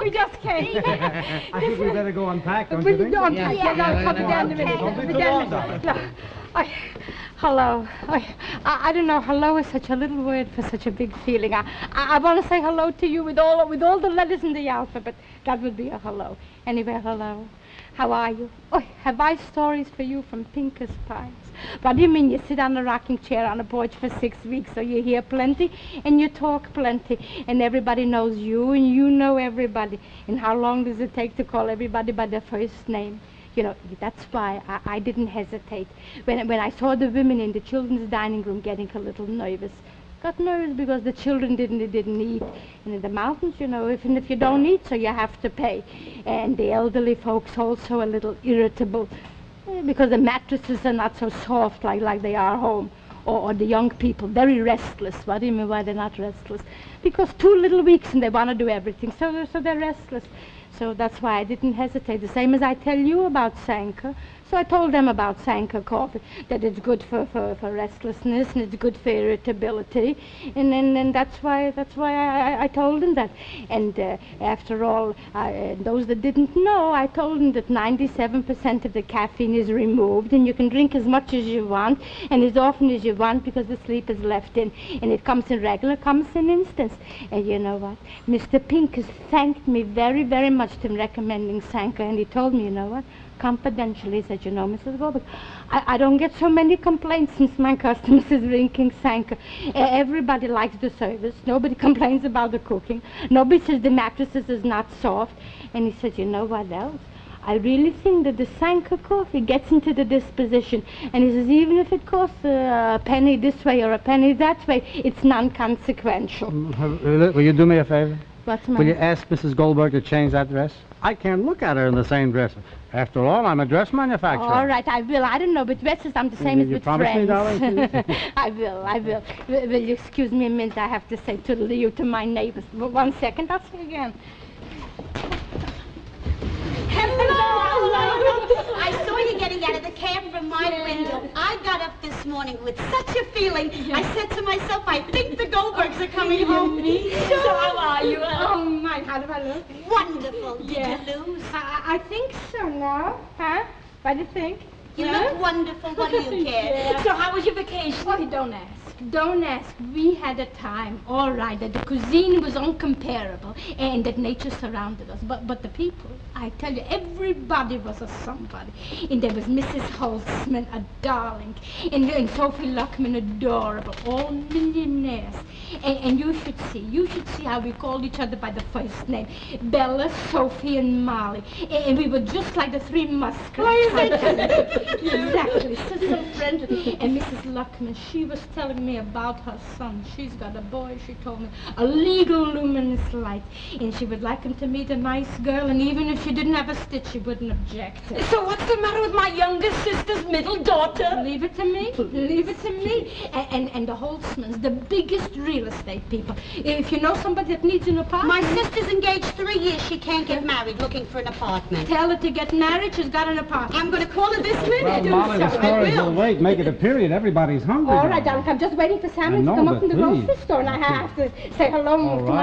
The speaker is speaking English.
We just came. I think we better go unpack, don't you think? Unpack, I'll come down in a minute. Don't be too long, darling. Hello. I don't know. Hello is such a little word for such a big feeling. I want to say hello to you with all the letters in the alphabet. That would be a hello. Anyway, hello. How are you? Oh, have I stories for you from Pinker's Pines? What do you mean you sit on a rocking chair on a porch for 6 weeks, so you hear plenty and you talk plenty, and everybody knows you and you know everybody. And how long does it take to call everybody by their first name? You know, that's why I didn't hesitate. When I saw the women in the children's dining room getting a little nervous. Got nervous because the children didn't eat. And in the mountains, you know, if you don't eat, so you have to pay. And the elderly folks also a little irritable because the mattresses are not so soft like they are home. Or the young people, very restless. What do you mean why they're not restless? Because 2 little weeks and they want to do everything, so they're restless. So that's why I didn't hesitate, the same as I tell you about Sanka. So I told them about Sanka coffee, that it's good for restlessness and it's good for irritability, and that's why I told them that. And after all, those that didn't know, I told them that 97% of the caffeine is removed, and you can drink as much as you want and as often as you want because the sleep is left in, and it comes in regular, comes in instants. And you know what? Mr. Pink has thanked me very, very much for recommending Sanka, and he told me, you know what? Confidentially, he said, you know, Mrs. Goldberg, I don't get so many complaints since my customers is drinking Sanka. Everybody likes the service. Nobody complains about the cooking. Nobody says the mattresses is not soft. And he said, you know what else? I really think that the Sanka coffee gets into the disposition. And he says, even if it costs a penny this way or a penny that way, it's non-consequential. Will you do me a favor? What's my... Will you ask Mrs. Goldberg to change that dress? I can't look at her in the same dress. After all, I'm a dress manufacturer. All right, I will. I don't know, but dresses, I'm the same as with friends. You promise me, darling? I will. Will you excuse me a minute? I have to say toodaloo to my neighbors. 1 second, I'll see you again. Hello. I saw you getting out of the cab from my window. I got up this morning with such a feeling. I said to myself, I think the Goldbergs are coming home. So how are you? Oh, my, how do I look? Wonderful. Did you lose? I think so now. Huh? What do you think? You look wonderful. What do you care? Yeah. So how was your vacation? Oh, don't ask. Don't ask. We had a time, all right, that the cuisine was incomparable and that nature surrounded us. But the people, I tell you, everybody was a somebody. And there was Mrs. Holtzman, a darling, and Sophie Luckman, adorable, all millionaires. And you should see how we called each other by the first name. Bella, Sophie, and Molly. And we were just like the 3 Musketeers. Exactly, so friendly. And Mrs. Luckman, she was telling me about her son. She's got a boy, she told me, a legal luminous light. And she would like him to meet a nice girl, and even if she didn't have a stitch, she wouldn't object. So what's the matter with my youngest sister's middle daughter? Leave it to me. Leave it to me. And the Holtzmans, the biggest real estate people. If you know somebody that needs an apartment... My sister's engaged 3 years. She can't get married, looking for an apartment. Tell her to get married. She's got an apartment. I'm going to call her this minute. Well, Molly, the stories will wait. Make it a period. Everybody's hungry. All right, darling. I'm just waiting for Samuel to come up from the grocery store, and I have to say hello to my